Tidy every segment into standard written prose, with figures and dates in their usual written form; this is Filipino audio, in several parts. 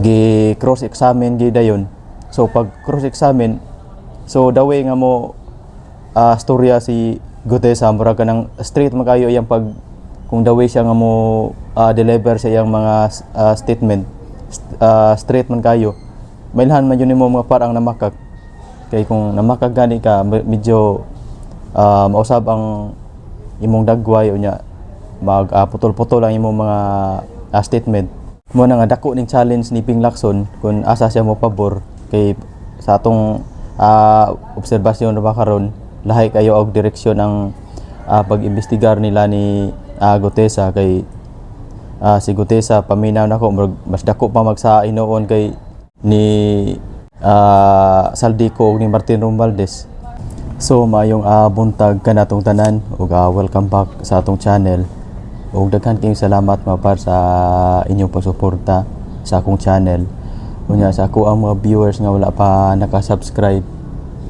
gi cross examine gi dayon. So pag cross examine, so the way nga mo storya si Gutesa mura ka ng straight magayo yang pag kung the way siya nga mo deliver sa iyang mga statement, straight man kayo. Mailhan man yun mo mga parang namakag. Kay kung namakag gani ka medyo mausab ang imong dagway unya mag putol-putol ang imong mga statement. Mo na nga dako ning challenge ni Ping Lacson kung asa siya mo pabor kay sa atong obserbasyon ba karon lahi kayo og direksyon ang pag-imbestigar nila ni Gutesa kay si Gutesa paminaw nako mas dako pa magsa inoon kay ni Saldico ug ni Martin Romualdez. So mayong buntag kanatong tanan ug welcome back sa atong channel. Ug daghan kayong salamat mga par sa inyong pagsuporta sa akong channel. Unya sa ako ang mga viewers nga wala pa naka-subscribe,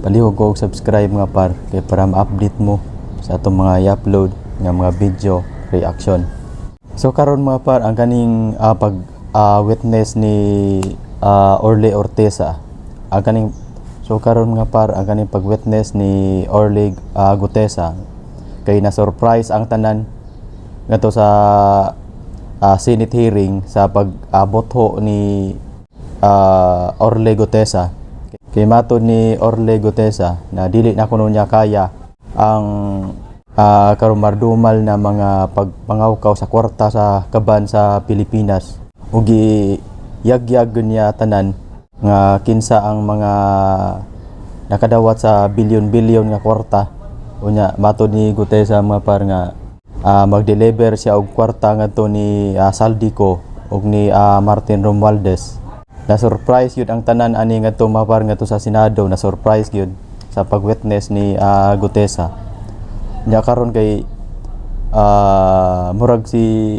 palihog ko og subscribe mga par kay para ma-update mo sa atong mga i-upload nga mga video reaction. So karon mga par ang kaning pag witness ni Orly Ortesa ang kaning so karon mga par ang kaning pag witness ni Orly Gutesa kay na surprise ang tanan ngadto sa Senate hearing sa pagbotho ni Orly Gutesa. Kay matod ni Orly Gutesa na dili na kuno niya kaya ang karumardumal na mga pagpangawkaw sa kwarta sa kaban sa Pilipinas ug yagyag niya tanan nga kinsa ang mga nakadawat sa bilyon-bilyon nga kwarta. Unya matod ni Gutesa mga par nga mag-deliver siya og kwarta ngadto ni Saldico ug ni Martin Romualdez. Na surprise yun ang tanan ani ngadto mga par ngadto sa Senado, na surprise yun sa pag-witness ni Gutesa. Nya karon kay murag si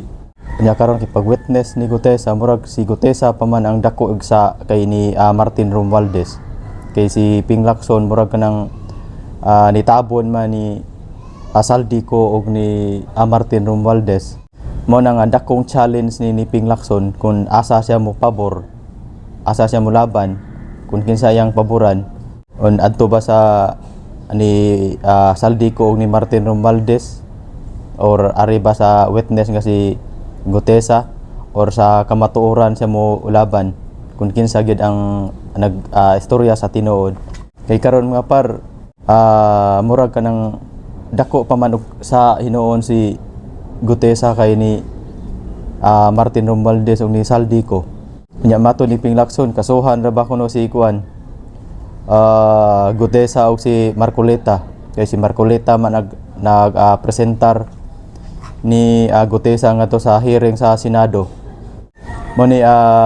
nya karon kay pag-witness ni Gutesa murag si Gutesa pa man ang dako sa kay ni Martin Romualdez. Kay si Ping Lacson murag kanang nitabon man ni Saldico ug ni Martin Romualdez. Mo nang dakong challenge ni Ping Lacson kung asa siya mo pabor, asa siya mo laban, kung kinsa iyang paboran on adto ba sa ni Saldico ug ni Martin Romualdez or ari ba sa witness nga si Gutesa or sa kamatuoran siya mo ulaban kung kinsa gyud ang istorya sa tinuod. Kay karon mga par murag kanang dako pa man sa hinuon si Gutesa kay ni Martin Romualdez ug ni Saldico. Nya mato ni Ping Lacson kasuhan ra ba kuno si Kuan Gutesa ug si Marcoleta. Kay si Marcoleta man presentar ni Gutesa ngadto sa hearing sa Senado. Mo ni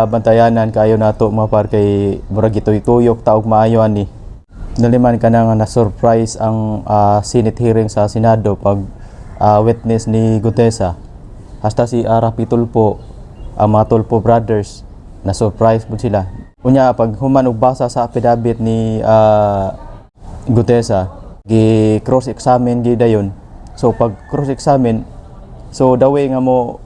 bantayanan kayo nato mga par kay murag gituyok ta og maayo ani. Naliman ka na nga na surprise ang Senate hearing sa Senado pag witness ni Gutesa. Hasta si Rapi Tulfo, mga Tulfo brothers na surprise po sila. Unya pag human og basa sa affidavit ni Gutesa, gi cross examine gi dayon. So pag cross examine, so the way nga mo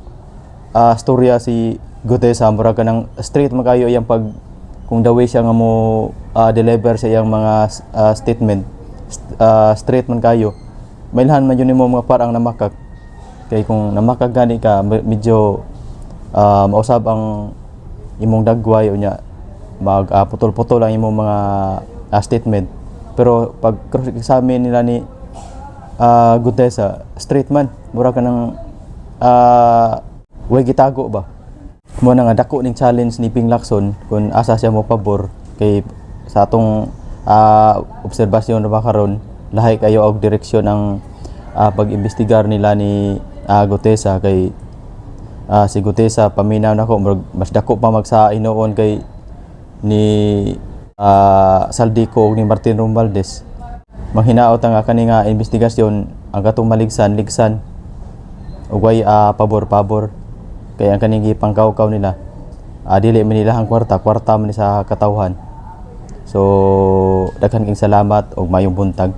storya si Gutesa mura ka ng straight magayo yang pag kung the way siya nga mo deliver sa iyang mga statement, straight man kayo. Mailhan man yun mo mga parang namakag. Kay kung namakag gani ka medyo mausab ang imong dagway unya mag putol-putol ang imong mga statement. Pero pag cross-examine nila ni Gutesa, straight man mura ka ng way gitago ba. Mo na nga dako ning challenge ni Ping Lacson kung asa siya mo pabor kay sa atong obserbasyon ba karon lahi kayo og direksyon ang pag-imbestigar nila ni Gutesa kay si Gutesa paminaw nako mas dako pa magsa inoon kay ni Saldico ug ni Martin Romualdez. Manghinaot ang kani nga investigasyon ang katong ligsan ug way pabor-pabor kay ang kaning gipangkaw-kaw nila dili man nila ang kwarta man sa katawhan. So daghan kang salamat ug mayong buntag.